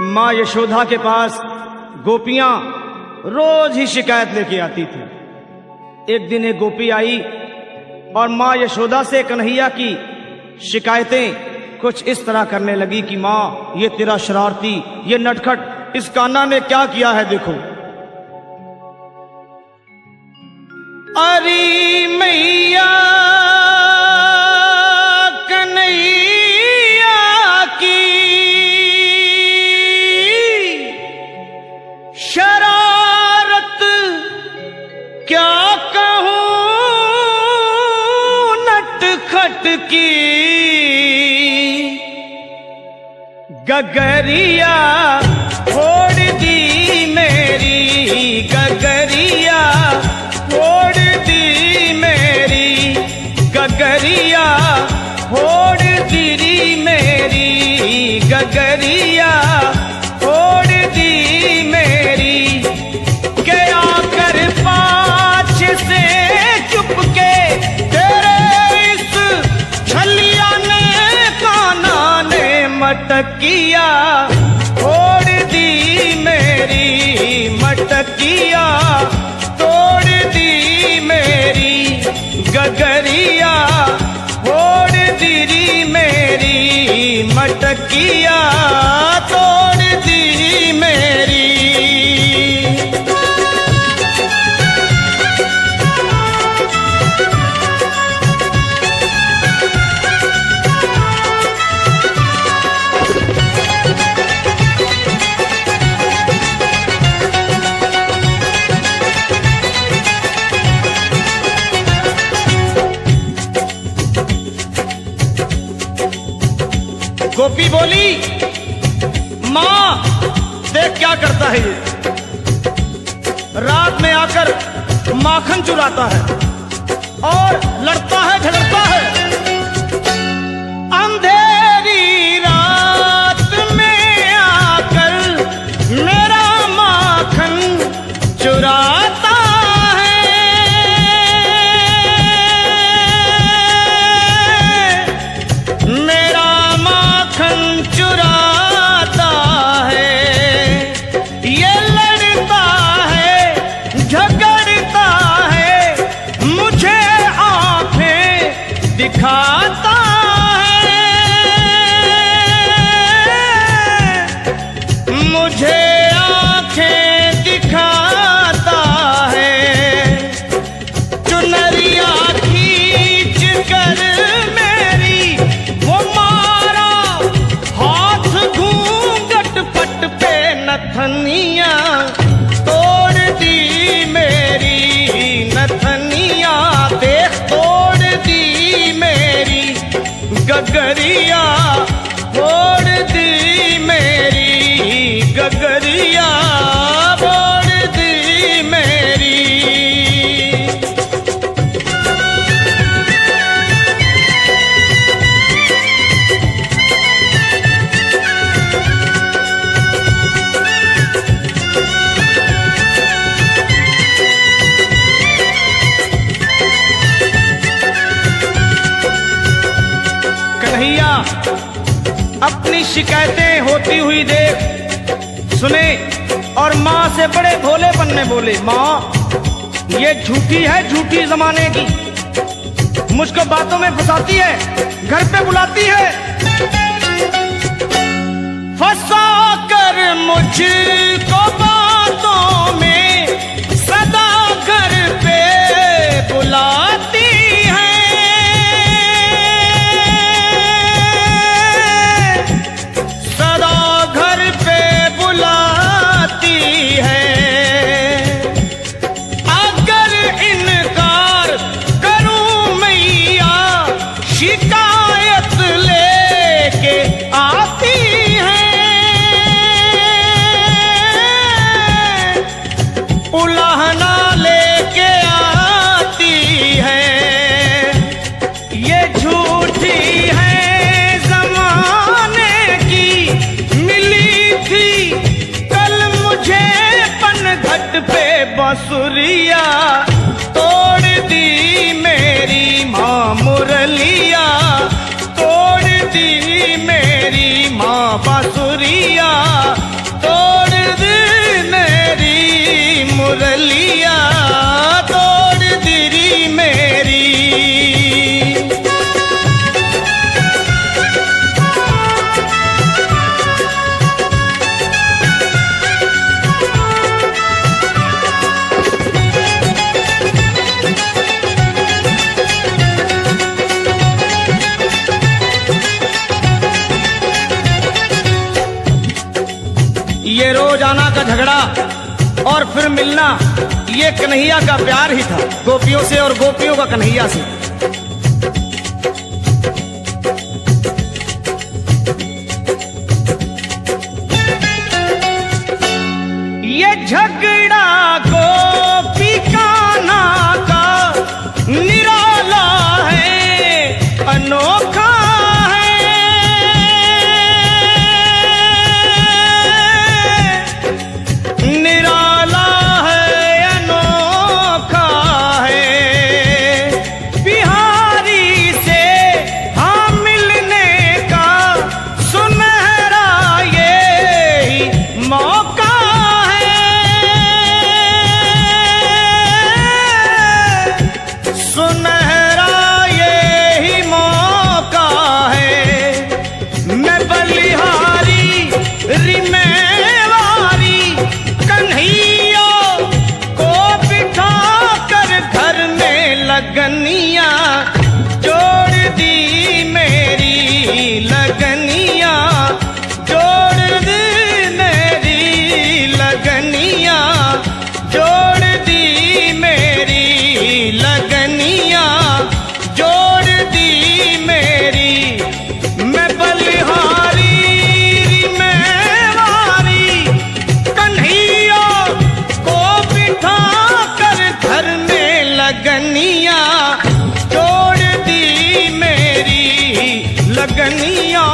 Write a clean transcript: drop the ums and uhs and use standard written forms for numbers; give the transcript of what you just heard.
माँ यशोदा के पास गोपियां रोज ही शिकायत लेके आती थी। एक दिन एक गोपी आई और माँ यशोदा से कन्हैया की शिकायतें कुछ इस तरह करने लगी कि माँ, ये तेरा शरारती, ये नटखट इस कान्हा ने क्या किया है, देखो। अरे मैया कन्हैया की शरारत क्या कहूं नटखट की, गगरिया फोड़ दी मेरी, गगरिया फोड़ दी मेरी, गगरिया फोड़ दी मेरी, गगरिया फोड़ दी मेरी। गया कर पाछ से चुपके तेरे इस छलिया ने कान्हा ने मटकिया फोड़ दी मेरी, मटकिया तोड़ दी मेरी, गगरिया फोड़ दी मेरी, मटकिया तोड़ दी मेरी। गोपी बोली, माँ देख क्या करता है ये, रात में आकर माखन चुराता है और लड़ता है, झगड़ता है। अंधेरी रात में आकर मेरा माखन चुराता दिखाता है, मुझे आंखें दिखाता है। चुनरिया खींच कर मेरी वो मारा हाथ घूंघट पट पे, नथनिया तोड़ दी मेरी, नथनिया देख तोड़ दी मेरी, गगरिया फोड़ दी मेरी, गगरिया फोड़ दी मेरी। कन्हैया अपनी शिकायतें होती हुई देख सुने और माँ से बड़े भोलेपन में बोले, माँ ये झूठी है, झूठी जमाने की, मुझको बातों में फंसाती है, घर पे बुलाती है, फंसा कर मुझको बातों में सदा घर पे बुलाती है। शिकायत लेके आती है, झगड़ा और फिर मिलना, ये कन्हैया का प्यार ही था, गोपियों से और गोपियों का कन्हैया से। ये झगड़ा गोपी कान्हा का निराला है, अनोखा है। निराला है, अनोखा है। बिहारी से हाँ मिलने का सुनहरा ये मौका। सुनहरा ये ही मौका है। मैं बलिहारी रिमेवारी कन्हैया को बिठा कर घर में लगनिया जोड़ दी मेरी, लगनिया जोड़ दी मेरी, लगनिया जोड़ दी मेरी, लगनिया जोड़ दी मेरी। मैं बलिहारी रिमेवारी कन्हैया को बिठा कर घर में लगनिया जोड़ दी मेरी, लगनिया।